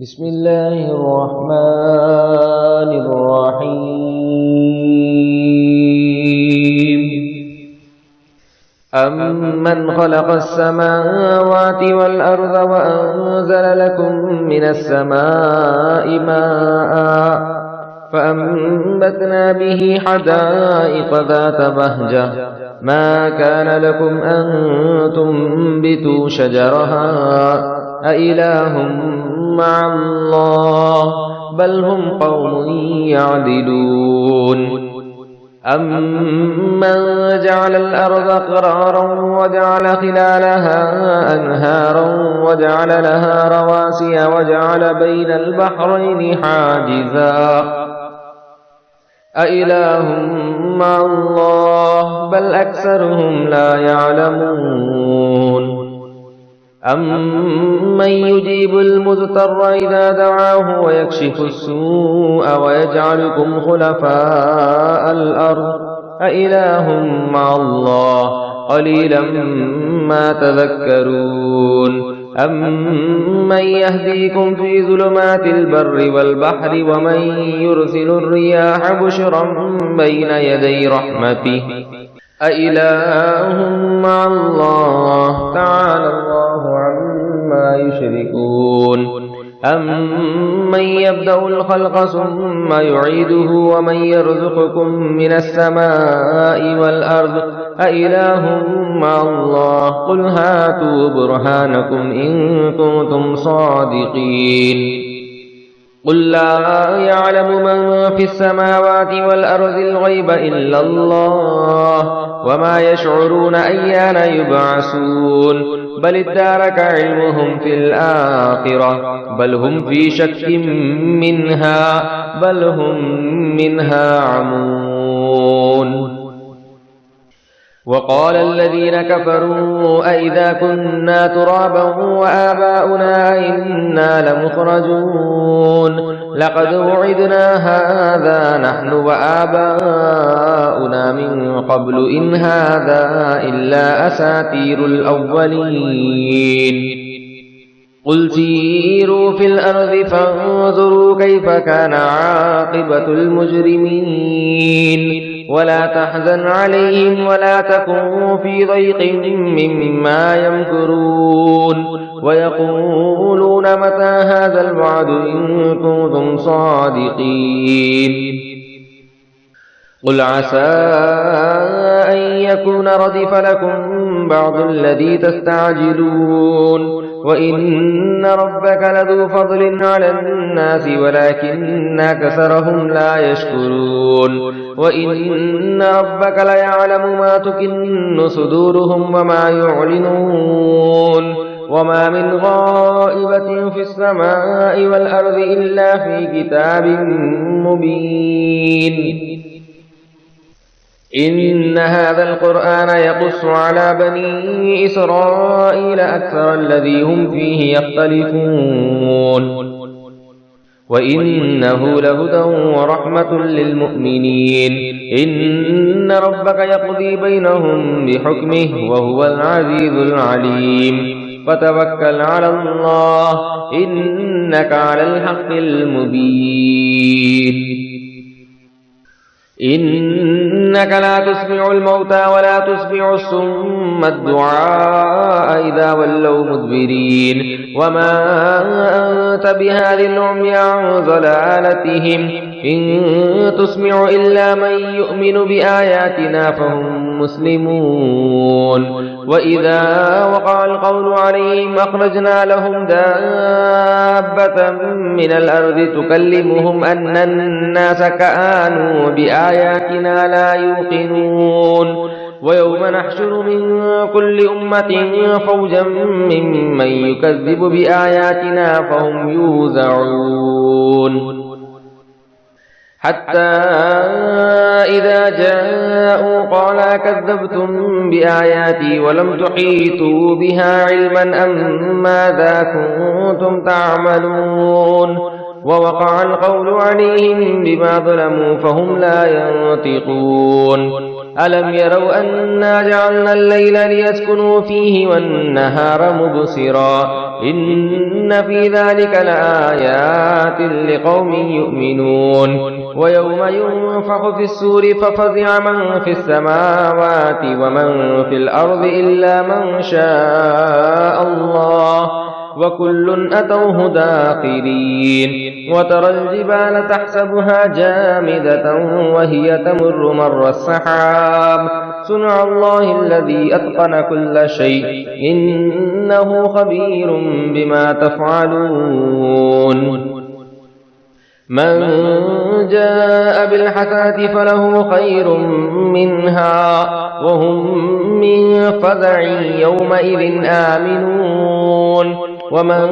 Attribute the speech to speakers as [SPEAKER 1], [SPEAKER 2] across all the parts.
[SPEAKER 1] بسم الله الرحمن الرحيم أمن خلق السماوات والأرض وأنزل لكم من السماء ماء فأنبتنا به حدائق ذات بهجة ما كان لكم أن تنبتوا شجرها أإله مع الله بل هم قوم يعدلون أمن جعل الأرض قرارا وجعل خلالها أنهارا وجعل لها رواسي وجعل بين البحرين حاجزا أإله مع الله بل أكثرهم لا يعلمون أمن يجيب المضطر إذا دعاه ويكشف السوء ويجعلكم خلفاء الأرض أإله مع الله قليلا ما تذكرون أمن يهديكم في ظلمات البر والبحر ومن يرسل الرياح بشرا بين يدي رحمته أإله مع الله تعالى الله عما يشركون أمن يبدأ الخلق ثم يعيده ومن يرزقكم من السماء والأرض أإله مع الله قل هاتوا برهانكم إن كنتم صادقين قل لا يعلم من في السماوات والأرض الغيب إلا الله وما يشعرون أيان يبعثون بل ادارك علمهم في الآخرة بل هم في شك منها بل هم منها عمون وقال الذين كفروا أئذا كنا ترابا وآباؤنا إنا لمخرجون لقد وعدنا هذا نحن وآباؤنا من قبل إن هذا إلا أساطير الأولين قل سيروا في الأرض فانظروا كيف كان عاقبة المجرمين ولا تحزن عليهم ولا تكن في ضيق مما يمكرون ويقولون متى هذا الوعد إن كنتم صادقين قل عسى أن يكون ردف لكم بعض الذي تستعجلون وإن ربك لذو فضل على الناس ولكن أكثرهم لا يشكرون وإن ربك ليعلم ما تكن صدورهم وما يعلنون وما من غائبة في السماء والأرض إلا في كتاب مبين إن هذا القرآن يقص على بني إسرائيل أكثر الذي هم فيه يختلفون وإنه لهدى ورحمة للمؤمنين إن ربك يقضي بينهم بحكمه وهو العزيز العليم فتوكل على الله إنك على الحق المبين إنك لا تسمع الموتى ولا تسمع الصم الدعاء إذا ولوا مدبرين وما أنت بهاد العمي عن ضلالتهم إن تسمع إلا من يؤمن بآياتنا فهم مسلمون وإذا وقع القول عليهم أخرجنا لهم دابة من الأرض تكلمهم أن الناس كانوا بآياتنا لا يوقنون ويوم نحشر من كل أمة فوجا ممن يكذب بآياتنا فهم يوزعون حتى إذا جاءوا قال كذبتم بآياتي ولم تحيطوا بها علما أم ماذا كنتم تعملون ووقع القول عليهم بما ظلموا فهم لا ينطقون ألم يروا أنا جعلنا الليل ليسكنوا فيه والنهار مبصرا إن في ذلك لآيات لقوم يؤمنون ويوم ينفخ في السور ففزع من في السماوات ومن في الأرض إلا من شاء الله وكل أتوه داخرين وترى الجبال تحسبها جامدة وهي تمر مر السحاب صنع الله الذي أتقن كل شيء إنه خبير بما تفعلون من جاء بالحسنة فله خير منها وهم من فزع يومئذ آمنون ومن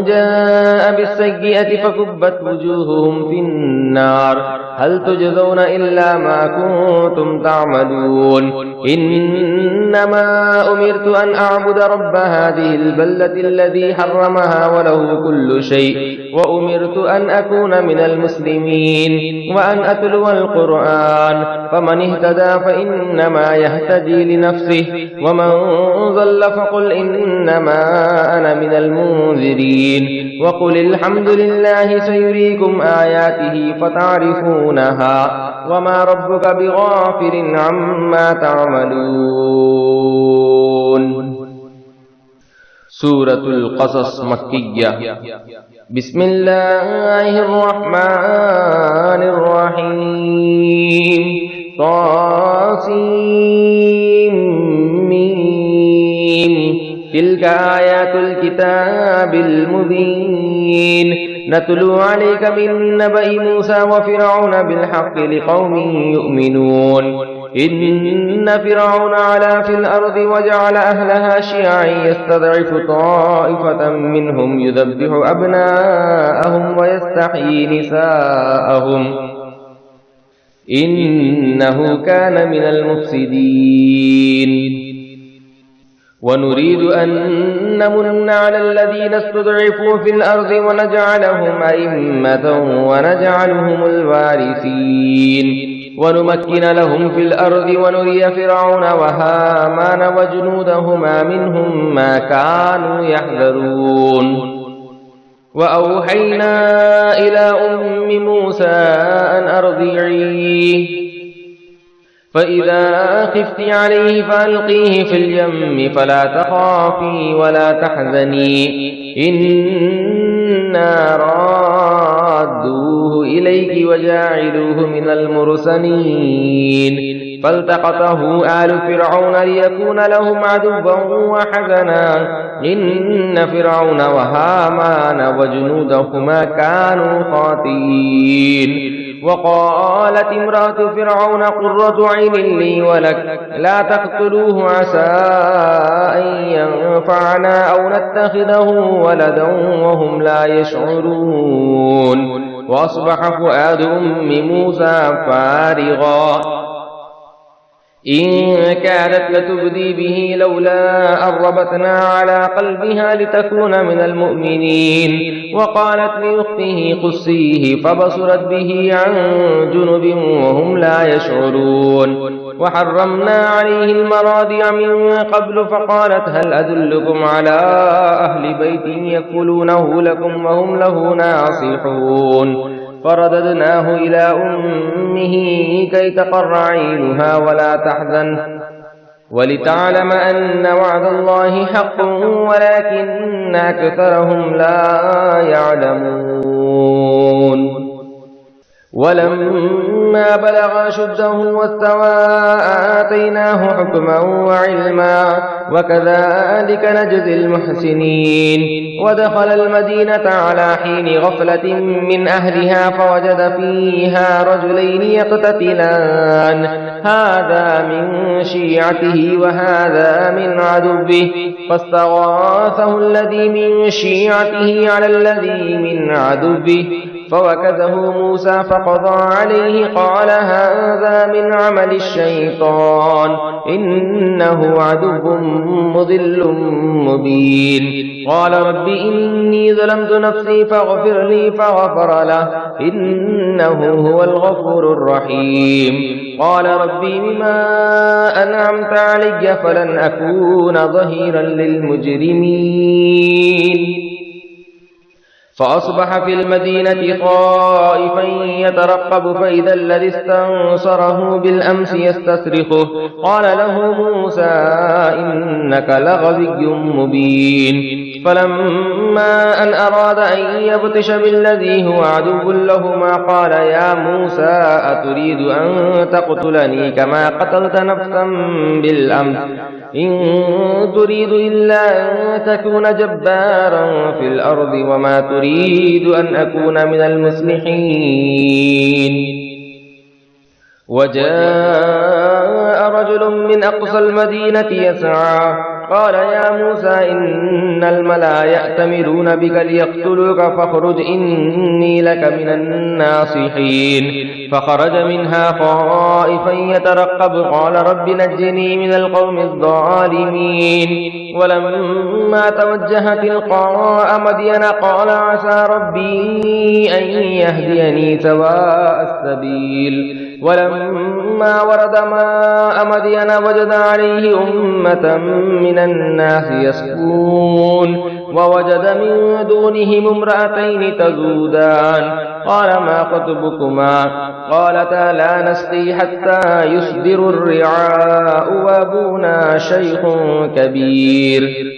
[SPEAKER 1] جاء بالسيئة فكبت وجوههم في النار هل تجزون إلا ما كنتم تعملون إنما أمرت أن أعبد رب هذه البلدة الذي حرمها وله كل شيء وأمرت أن أكون من المسلمين وأن أتلو القرآن فمن اهتدى فإنما يهتدي لنفسه ومن ضل فقل إنما أنا من المنذرين وقل الحمد لله سيريكم آياته فتعرفونها وما ربك بغافل عما تعملون. سورة القصص مكية. بسم الله الرحمن الرحيم. طاسيم تلك آيات الكتاب المبين نتلو عليك من نبأ موسى وفرعون بالحق لقوم يؤمنون إن فرعون علا في الأرض وجعل أهلها شيعا يستضعف طائفة منهم يذبح أبناءهم ويستحيي نساءهم إنه كان من المفسدين ونريد أن نمن على الذين استضعفوا في الأرض ونجعلهم أئمة ونجعلهم الوارثين ونمكن لهم في الأرض ونري فرعون وهامان وجنودهما منهم ما كانوا يحذرون وأوحينا إلى أم موسى أن أرضعيه فإذا خفت عليه فألقيه في اليم فلا تخافي ولا تحزني إنا رادوه إليك وجاعلوه من المرسلين فالتقطه آل فرعون ليكون لهم عدوا وحزنا إن فرعون وهامان وجنودهما كانوا خاطئين وقالت امرأة فرعون قرة عين لي ولك لا تقتلوه عسى أن ينفعنا أو نتخذه ولدا وهم لا يشعرون وأصبح فؤاد أم موسى فارغا إن كادت لتبدي به لولا أن ربطنا على قلبها لتكون من المؤمنين وقالت لأخته قصيه فبصرت به عن جنب وهم لا يشعرون وحرمنا عليه المراضع من قبل فقالت هل أدلكم على أهل بيت يكفلونه لكم وهم له ناصحون فرددناه إلى أمه كي تقر عينها ولا تحزن ولتعلم أن وعد الله حق ولكن أكثرهم لا يعلمون ولما بلغ أشده واستوى آتيناه حكما وعلما وكذلك نجزي المحسنين ودخل المدينة على حين غفلة من أهلها فوجد فيها رجلين يقتتلان هذا من شيعته وهذا من عدوه فاستغاثه الذي من شيعته على الذي من عدوه فوكزه موسى فقضى عليه قال هذا من عمل الشيطان إنه عدو مضل مبين قال رب إني ظلمت نفسي فاغفر لي فغفر له إنه هو الغفور الرحيم قال ربي بما أنعمت علي فلن أكون ظهيرا للمجرمين فأصبح في المدينة خائفا يترقب فإذا الذي استنصره بالأمس يستصرخه قال له موسى إنك لغوي مبين فلما أن أراد أن يبطش بالذي هو عدو لهما قال يا موسى أتريد أن تقتلني كما قتلت نفسا بالأمس إن تريد إلا أن تكون جبارا في الأرض وما تريد أن أكون من المصلحين وجاء رجل من أقصى المدينة يسعى قال يا موسى إن الملأ يأتمرون بك ليقتلوك فاخرج إني لك من الناصحين فخرج منها خائفا يترقب قال رب نجني من القوم الظالمين ولما توجه تلقاء مدين قال عسى ربي أن يهديني سواء السبيل ولما ورد ماء مدين وجد عليه أمة من الناس يسقون ووجد من دونهم امرأتين تذودان قال ما خطبكما قالتا لا نسقي حتى يصدر الرعاء وأبونا شيخ كبير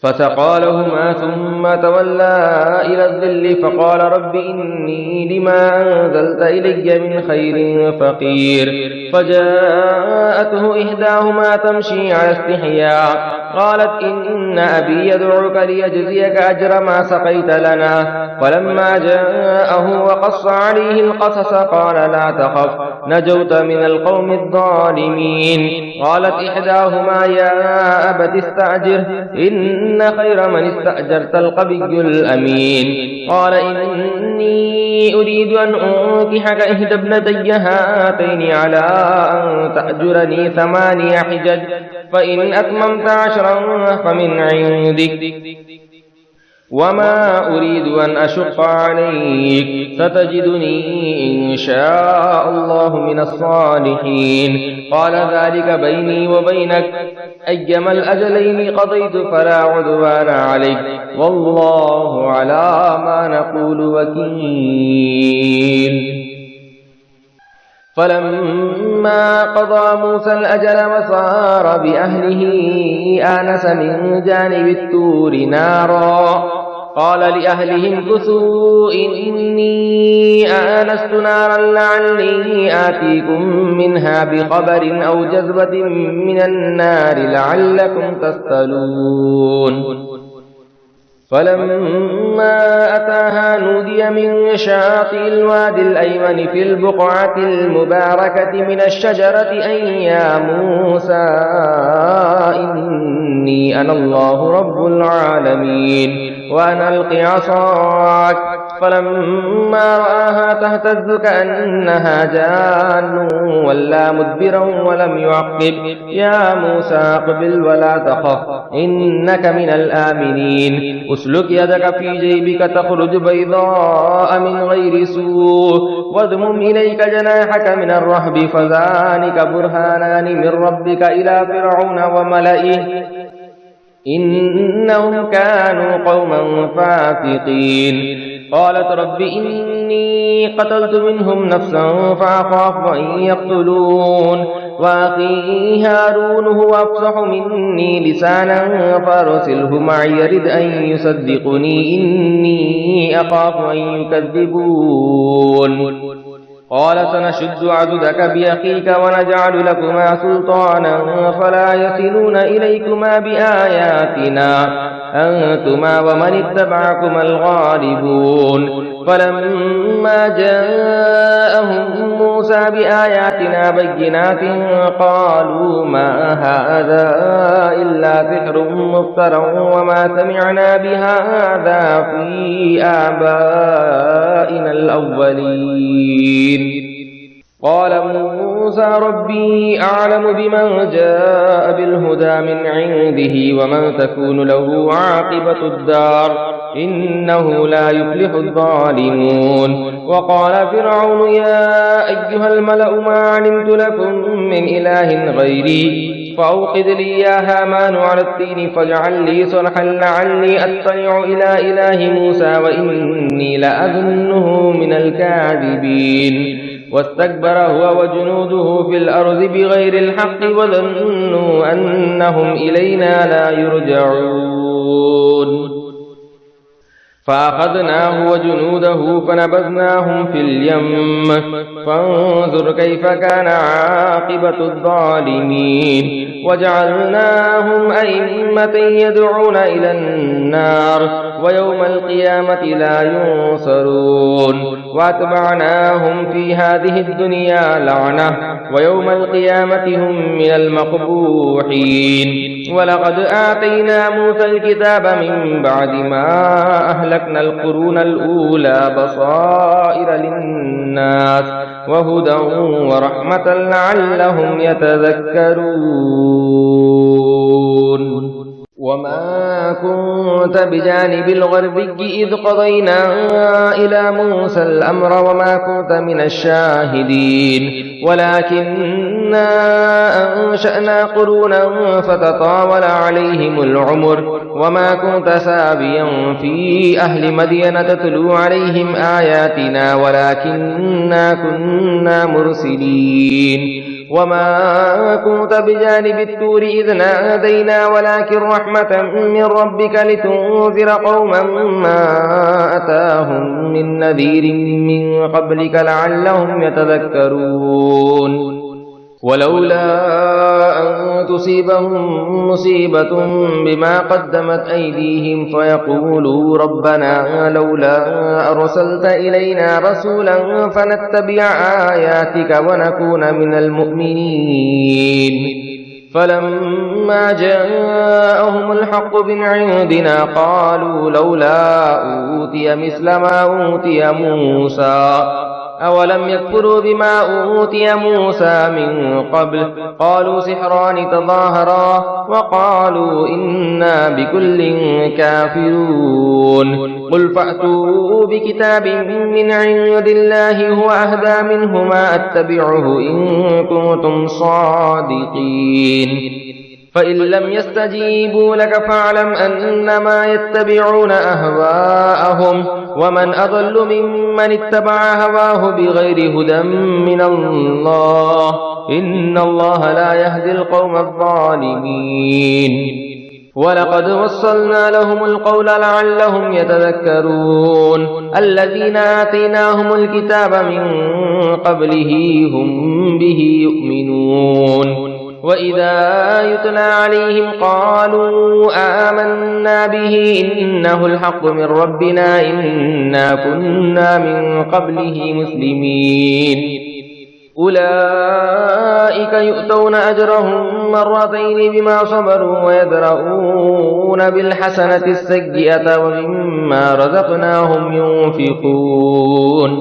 [SPEAKER 1] فسقى لهما ثم تولى إلى الظل فقال رب إني لما أنزلت إلي من خير فقير فجاءته إحداهما تمشي على استحياء قالت إن أبي يدعوك ليجزيك أجر ما سقيت لنا فلما جاءه وقص عليه القصص قال لا تخف نجوت من القوم الظالمين قالت إحداهما يا أبت استأجر إن خير من استأجرت القوي الأمين قال إني أريد أن أنكحك إحدى ابنتي هاتين على أن تأجرني 8 حجج فإن أتممت 10 فمن عندك وما أريد أن أشق عليك ستجدني إن شاء الله من الصالحين قال ذلك بيني وبينك أيما الأجلين قضيت فلا عدوان عليك والله على ما نقول وكيل فلما قضى موسى الأجل وصار بأهله آنس من جانب الطور نارا قال لأهلهم كثوا إني آنست نارا لعلي آتيكم منها بخبر أو جذبة من النار لعلكم تصطلون فلما أتاها نودي من شاطئ الوادي الأيمن في البقعة المباركة من الشجرة أن يا موسى إني أنا الله رب العالمين وأن ألق عصاك فلما رآها تهتز كأنها جان ولا مدبرا ولم يعقب يا موسى اقبل ولا تخف إنك من الآمنين اسلك يدك في جيبك تخرج بيضاء من غير سوء واضمم إليك جناحك من الرهب فذلك برهانان من ربك إلى فرعون وملئه إنهم كانوا قوما فاسقين قالت رب إني قتلت منهم نفسا فأخاف أن يقتلون وأخي هارون هو أفصح مني لسانا فأرسله معي يرد أن يصدقني إني أخاف أن يكذبون قال سنشد عضدك بأخيك ونجعل لكما سلطانا فلا يصلون إليكما بآياتنا أنتما ومن اتبعكما الغالبون فلما جاءهم موسى بآياتنا بينات قالوا ما هذا إلا سحر مفترى وما سمعنا بهذا في آبائنا الأولين. قال موسى ربي أعلم بمن جاء بالهدى من عنده ومن تكون له عاقبة الدار إنه لا يفلح الظالمون. وقال فرعون يا أيها الملأ ما علمت لكم من إله غيري فأوقد لي يا هامان على الطين فاجعل لي صرحا لعلي أطلع إلى إله موسى وإني لأظنه من الكاذبين. واستكبر هو وجنوده في الأرض بغير الحق وظنوا أنهم إلينا لا يرجعون فأخذناه وجنوده فنبذناهم في اليم فانظر كيف كان عاقبة الظالمين. وجعلناهم أئمة يدعون إلى النار ويوم القيامة لا ينصرون. واتبعناهم في هذه الدنيا لعنة ويوم القيامة هم من المقبوحين. ولقد آتينا موسى الكتاب من بعد ما أهلكنا القرون الأولى بصائر للناس وهدى ورحمة لعلهم يتذكرون. وما كنت بجانب الغربي إذ قضينا إلى موسى الأمر وما كنت من الشاهدين ولكننا أنشأنا قرونا فتطاول عليهم العمر وما كنت سابيا في أهل مدين تتلو عليهم آياتنا ولكننا كنا مرسلين. وما كنت بجانب التور إذ نادينا ولكن رحمة من ربك لتنذر قوما ما أتاهم من نذير من قبلك لعلهم يتذكرون. ولولا أن تصيبهم مصيبة بما قدمت أيديهم فيقولوا ربنا لولا أرسلت إلينا رسولا فنتبع آياتك ونكون من المؤمنين. فلما جاءهم الحق من عندنا قالوا لولا أوتي مثل ما أوتي موسى أولم يكفروا بما أوتي موسى من قبل قالوا سحران تظاهرا وقالوا إنا بكل كافرون. قل فأتوا بكتاب من عند الله هو أهدى منهما أتبعه إن كنتم صادقين. فإن لم يستجيبوا لك فاعلم أنما يتبعون أهواءهم ومن أضل ممن اتبع هواه بغير هدى من الله إن الله لا يهدي القوم الظالمين. ولقد وصلنا لهم القول لعلهم يتذكرون. الذين آتيناهم الكتاب من قبله هم به يؤمنون. وإذا يتلى عليهم قالوا آمنا به إنه الحق من ربنا إنا كنا من قبله مسلمين. أولئك يؤتون أجرهم مرتين بما صبروا ويدرؤون بالحسنة السيئة ومما رزقناهم ينفقون.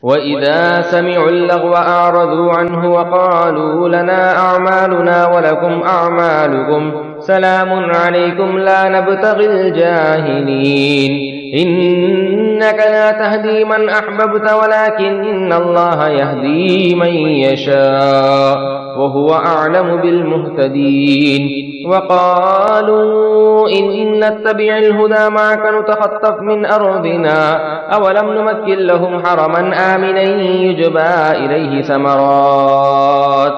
[SPEAKER 1] وإذا سمعوا اللغو أعرضوا عنه وقالوا لنا أعمالنا ولكم أعمالكم سلام عليكم لا نبتغي الجاهلين. إنك لا تهدي من أحببت ولكن الله يهدي من يشاء وهو أعلم بالمهتدين. وقالوا إن نتبع الهدى معك نتخطف من أرضنا أولم نمكن لهم حرما آمنا يجبى إليه ثمرات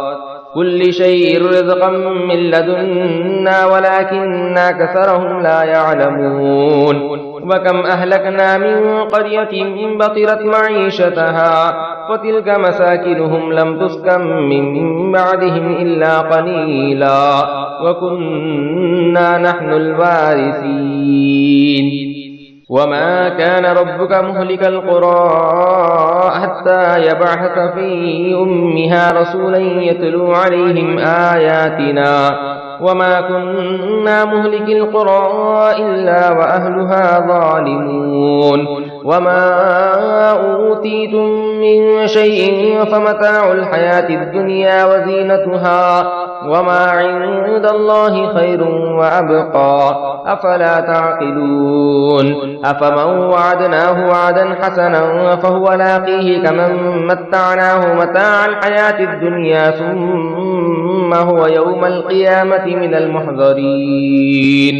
[SPEAKER 1] كل شيء رزقا من لدنا ولكن أكثرهم لا يعلمون وكم أهلكنا من قرية بطرت معيشتها وتلك مساكنهم لم تسكن من بعدهم إلا قليلا وكنا نحن الوارثين وما كان ربك مهلك القرى حتى يبعث في أمها رسولا يتلو عليهم آياتنا وما كنا مهلك القرى إلا وأهلها ظالمون وما أوتيتم من شيء فمتاع الحياة الدنيا وزينتها وما عند الله خير وأبقى أفلا تعقلون أفمن وعدناه وعدا حسنا فهو لاقيه كمن متعناه متاع الحياة الدنيا ثم هو يوم القيامة من المحضرين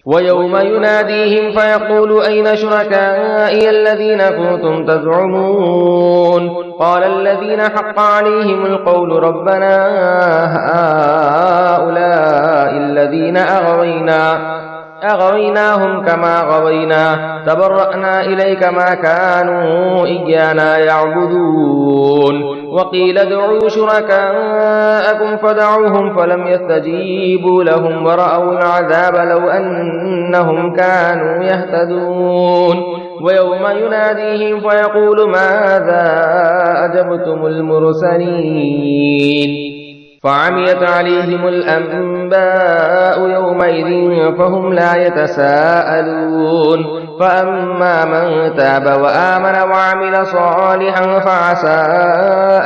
[SPEAKER 1] ويوم يناديهم فيقول أين شركائي الذين كنتم تزعمون قال الذين حق عليهم القول ربنا هؤلاء الذين أغويناهم كما غوينا تبرأنا إليك ما كانوا إيانا يعبدون وقيل ادعوا شركاءكم فدعوهم فلم يستجيبوا لهم ورأوا العذاب لو أنهم كانوا يهتدون ويوم يناديهم فيقول ماذا أجبتم المرسلين فعميت عليهم الأنباء يومئذ فهم لا يتساءلون فأما من تاب وآمن وعمل صالحا فعسى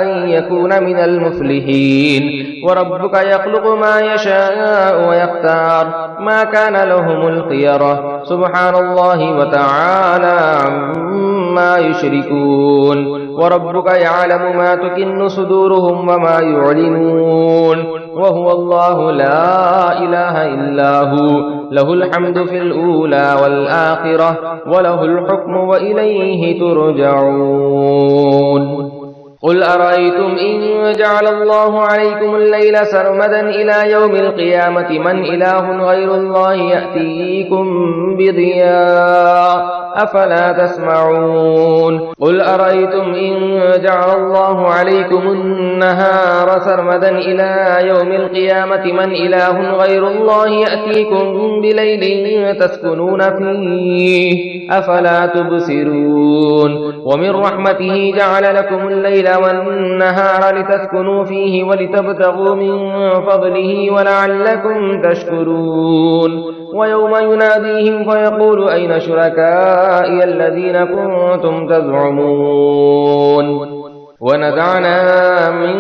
[SPEAKER 1] أن يكون من المفلحين وربك يخلق ما يشاء ويختار ما كان لهم الخيرة سبحان الله وتعالى عما يشركون وربك يعلم ما تكن صدورهم وما يعلنون وهو الله لا إله إلا هو له الحمد في الأولى والآخرة وله الحكم وإليه ترجعون قل أرأيتم إن جعل الله عليكم الليل سرمدا إلى يوم القيامة من إله غير الله يأتيكم بضياء أفلا تسمعون قل أرأيتم إن جعل الله عليكم النهار سرمدا إلى يوم القيامة من إله غير الله يأتيكم بليل تسكنون فيه أفلا تبصرون ومن رحمته جعل لكم الليل والنهار لتسكنوا فيه ولتبتغوا من فضله ولعلكم تشكرون ويوم يناديهم فيقول أين شركائي الذين كنتم تزعمون ونزعنا من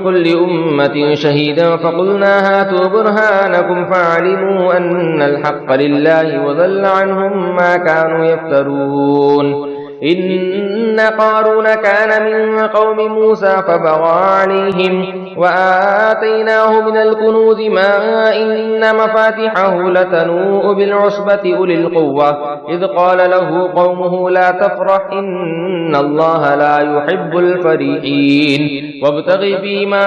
[SPEAKER 1] كل أمة شهيدا فقلنا هاتوا برهانكم فعلموا أن الحق لله وضل عنهم ما كانوا يفترون إن قارون كان من قوم موسى فبغى عليهم وآتيناه من الكنوز ما إن مفاتحه لتنوء بالعصبة أولي القوة إذ قال له قومه لا تفرح إن الله لا يحب الفرحين وابتغ فيما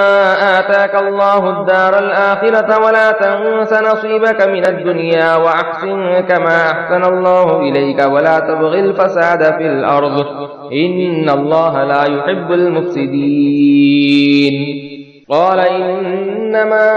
[SPEAKER 1] آتاك الله الدار الآخرة ولا تنس نصيبك من الدنيا وأحسن كما أحسن الله إليك ولا تبغ الفساد في الأرض إن الله لا يحب المفسدين قال إنما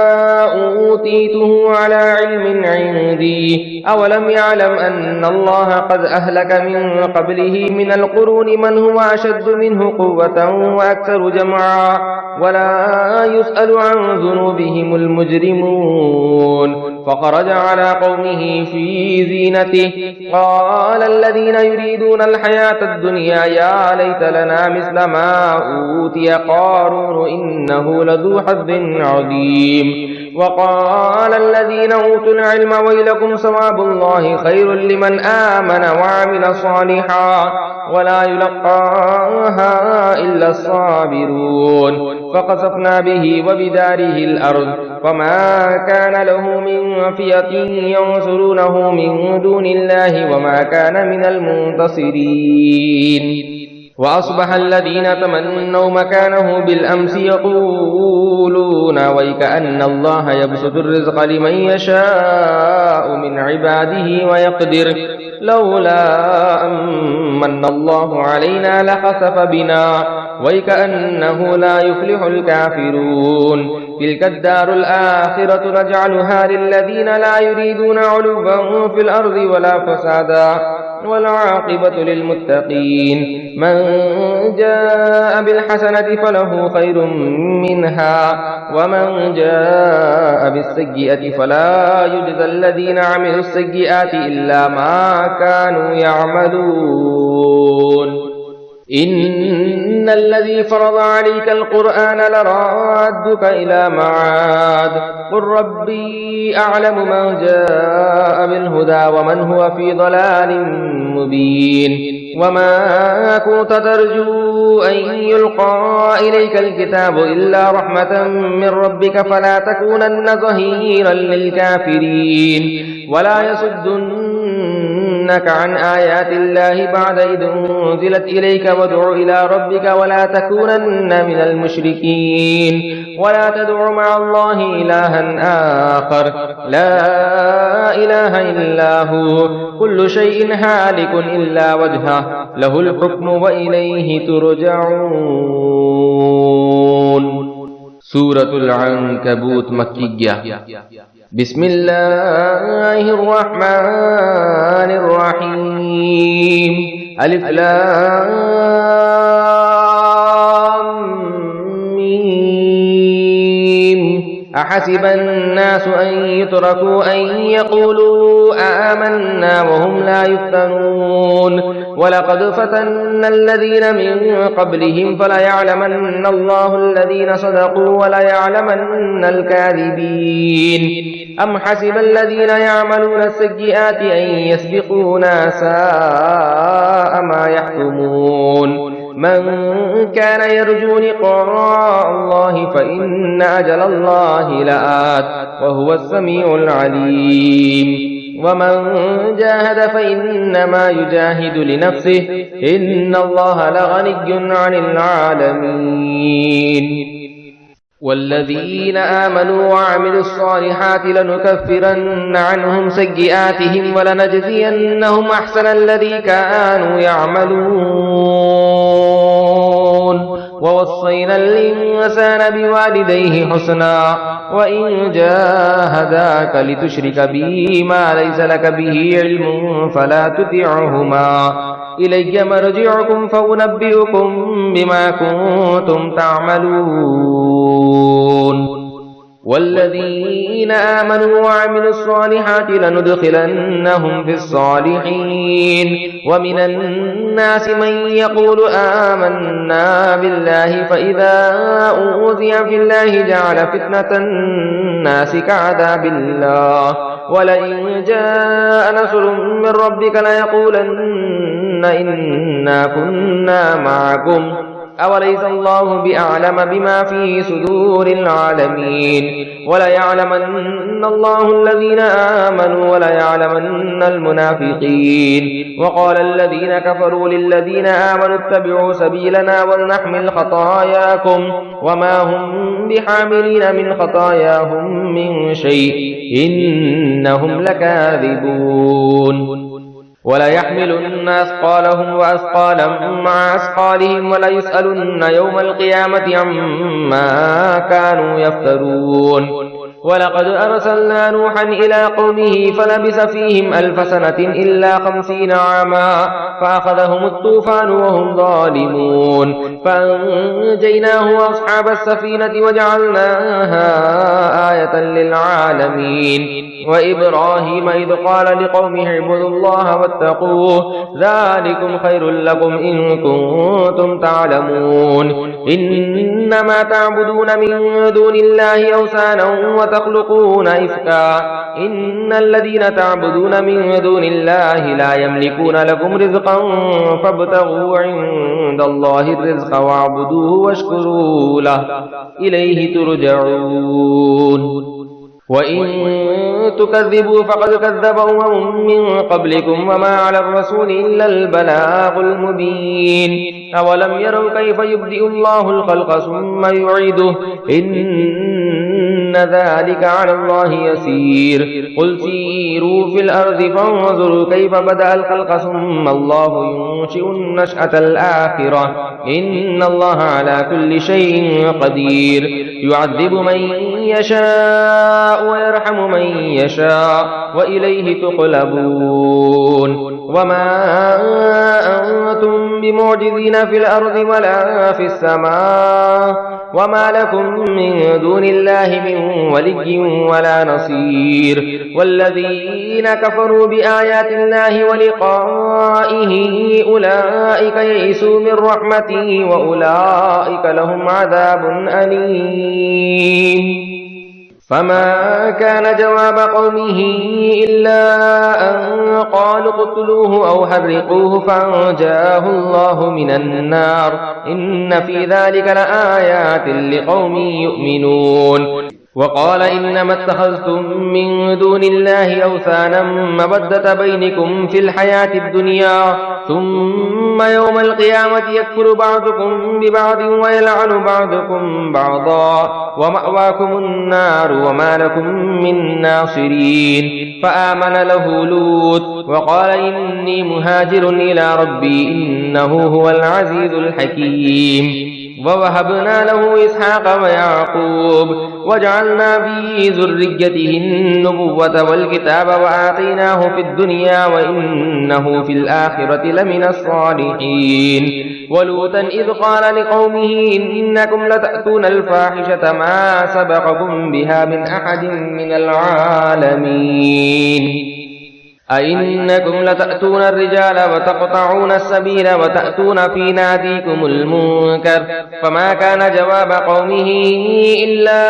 [SPEAKER 1] أوتيته على علم عندي أولم يعلم أن الله قد أهلك من قبله من القرون من هو أشد منه قوة وأكثر جمعا ولا يسأل عن ذنوبهم المجرمون فخرج على قومه في زينته قال الذين يريدون الحياة الدنيا يا ليت لنا مثل ما أوتي قارون إنه لذو حظ عظيم وقال الذين أوتوا العلم ويلكم ثواب الله خير لمن آمن وعمل صالحا ولا يلقاها إلا الصابرون فخسفنا به وبداره الأرض فما كان له من فئة ينصرونه من دون الله وما كان من المنتصرين وأصبح الذين تمنوا مكانه بالأمس يقولون ويكأن الله يبسط الرزق لمن يشاء من عباده ويقدر لولا أمن الله علينا لخسف بنا ويكأنه لا يفلح الكافرون تلك الدار الآخرة نجعلها للذين لا يريدون علوا في الأرض ولا فسادا والعاقبة للمتقين من جاء بالحسنة فله خير منها ومن جاء بالسيئة فلا يجزى الذين عملوا السيئات إلا ما كانوا يعملون إن الذي فرض عليك القرآن لرادك إلى معاد قل ربي أعلم من جاء بالهدى ومن هو في ضلال مبين وما كنت ترجو أن يلقى إليك الكتاب إلا رحمة من ربك فلا تكونن ظهيرا للكافرين ولا يصدنك عن آيات الله بعد إذ أنزلت إليك وادع إلى ربك ولا تكونن من المشركين ولا تدع مع الله إلها آخر لا إله إلا هو كل شيء هالك إلا وجهه له الحكم وإليه ترجعون. سورة العنكبوت مكية. بسم الله الرحمن الرحيم. ألف لام ميم. أحسب الناس أن يتركوا أن يقولوا آمنا وهم لا يفتنون ولقد فتنا الذين من قبلهم فليعلمن الله الذين صدقوا وليعلمن الكاذبين. أم حسب الذين يعملون السيئات أن يسبقونا ساء ما يحكمون. من كان يرجو لقاء الله فإن أجل الله لآت وهو السميع العليم. ومن جاهد فإنما يجاهد لنفسه إن الله لغني عن العالمين. والذين آمنوا وعملوا الصالحات لنكفرن عنهم سيئاتهم ولنجزينهم أحسن الذي كانوا يعملون. ووصينا الإنسان بوالديه حسنا وإن جاهداك لتشرك به ما ليس لك به علم فلا تطعهما إلي مرجعكم فأنبئكم بما كنتم تعملون. والذين آمنوا وعملوا الصالحات لندخلنهم في الصالحين. ومن الناس من يقول آمنا بالله فإذا أوذي في الله جعل فتنة الناس كعذاب الله ولئن جاء نصر من ربك ليقولن إنا كنا معكم أوليس الله بأعلم بما في صدور العالمين. وليعلمن الله الذين آمنوا وليعلمن المنافقين. وقال الذين كفروا للذين آمنوا اتبعوا سبيلنا ولنحمل خطاياكم وما هم بحاملين من خطاياهم من شيء إنهم لكاذبون. وليحملن أثقالهم وأثقالا مع أثقالهم وليسألن يوم القيامة عما كانوا يفترون. ولقد أرسلنا نوحا إلى قومه فلبث فيهم 1000 سنة إلا 50 عاما فأخذهم الطوفان وهم ظالمون فأنجيناه وأصحاب السفينة وجعلناها آية للعالمين. وإبراهيم إذ قال لقومه اعبدوا الله واتقوه ذلكم خير لكم إن كنتم تعلمون. إنما تعبدون من دون الله أوثانا وتخلقون إفكا إن الذين تعبدون من دون الله لا يملكون لكم رزقا فابتغوا عند الله الرزق واعبدوه واشكروا له إليه ترجعون. وإن تكذبوا فقد كذب أمم من قبلكم وما على الرسول إلا البلاغ المبين أولم يروا كيف يبدئ الله الخلق ثم يعيده إن ذلك على الله يسير قل سيروا في الأرض فانظروا كيف بدأ الخلق ثم الله ينشئ النشأة الآخرة إن الله على كل شيء قدير يعذب من يشاء ويرحم من يشاء وإليه تقلبون وما أنتم بمعجزين في الأرض ولا في السماء وما لكم من دون الله من ولي ولا نصير والذين كفروا بآيات الله ولقائه أولئك يئسوا من رحمته وأولئك لهم عذاب أليم فما كان جواب قومه إلا أن قالوا اقتلوه أو حرقوه فأنجاه الله من النار إن في ذلك لآيات لقوم يؤمنون وقال إنما اتخذتم من دون الله أوثانا مودة بينكم في الحياة الدنيا ثم يوم القيامة يكفر بعضكم ببعض ويلعن بعضكم بعضا ومأواكم النار وما لكم من ناصرين فآمن له لوط وقال إني مهاجر إلى ربي إنه هو العزيز الحكيم ووهبنا له إسحاق ويعقوب وجعلنا في ذريته النبوة والكتاب وآتيناه في الدنيا وإنه في الآخرة لمن الصالحين ولوطا إذ قال لقومه إنكم لتأتون الفاحشة ما سبقكم بها من أحد من العالمين أئنكم لتأتون الرجال وتقطعون السبيل وتأتون في ناديكم المنكر فما كان جواب قومه إلا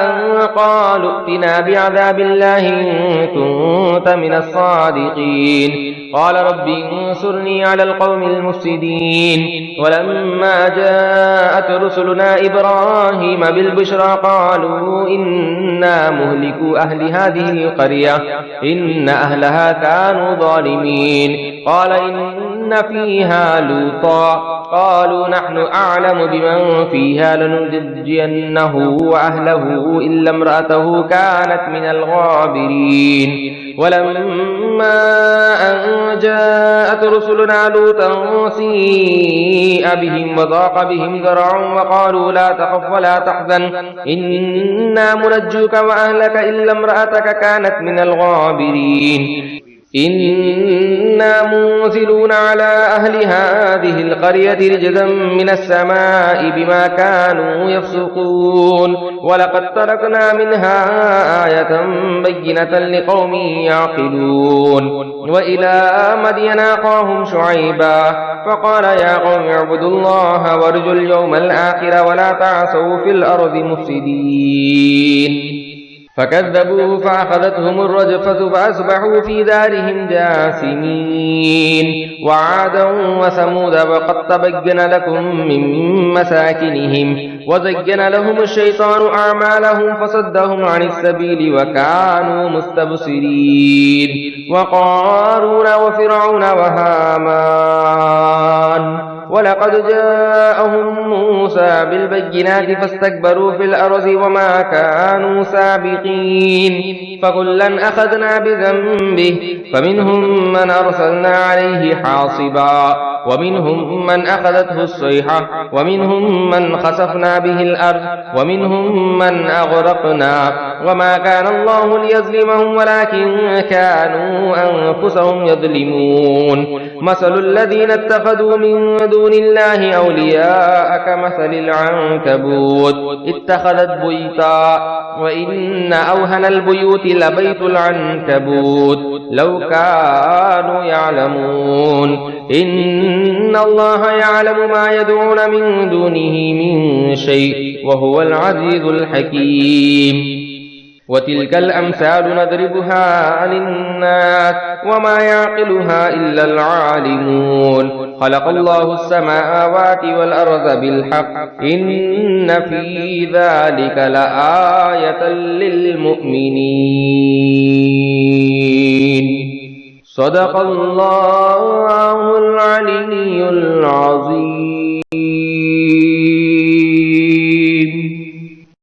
[SPEAKER 1] أن قالوا ائتنا بعذاب الله إن كنت من الصادقين قال رب انصرني على القوم المفسدين ولما جاءت رسلنا إبراهيم بالبشرى قالوا إنا مهلكو أهل هذه القرية إن أهلها كانوا ظالمين قال إن فيها لوطا قالوا نحن أعلم بمن فيها لننجينه وأهله إلا امرأته كانت من الغابرين ولما أن جاءت رسلنا لوطا سيء بهم وضاق بهم ذرعا وقالوا لا تخف ولا تحزن إنا منجوك وأهلك إلا امرأتك كانت من الغابرين إنا منزلون على أهل هذه القرية رجزا من السماء بما كانوا يفسقون ولقد تركنا منها آية بينة لقوم يعقلون وإلى مدين أخاهم شعيبا فقال يا قوم اعبدوا الله وارجوا اليوم الآخر ولا تعثوا في الأرض مفسدين فكذبوه فأخذتهم الرجفة فأصبحوا في دارهم جاثمين وعادا وثمود وقد تبين لكم من مساكنهم وزين لهم الشيطان أعمالهم فصدهم عن السبيل وكانوا مستبصرين وقارون وفرعون وهامان ولقد جاءهم موسى بالبينات فاستكبروا في الأرض وما كانوا سابقين فكلا أخذنا بذنبه فمنهم من أرسلنا عليه حاصبا ومنهم من أخذته الصيحة ومنهم من خسفنا به الأرض ومنهم من أغرقنا وما كان الله ليظلمهم ولكن كانوا أنفسهم يظلمون مثل الذين اتخذوا من دون الله أولياء كمثل العنكبوت اتخذت بيتا وإن أوهن البيوت لبيت العنكبوت لو كانوا يعلمون إن الله يعلم ما يدعون من دونه من شيء وهو العزيز الحكيم وتلك الأمثال نضربها للناس وما يعقلها إلا العالمون. خلق الله السماوات والأرض بالحق إن في ذلك لآية للمؤمنين. صدق الله العلي العظيم.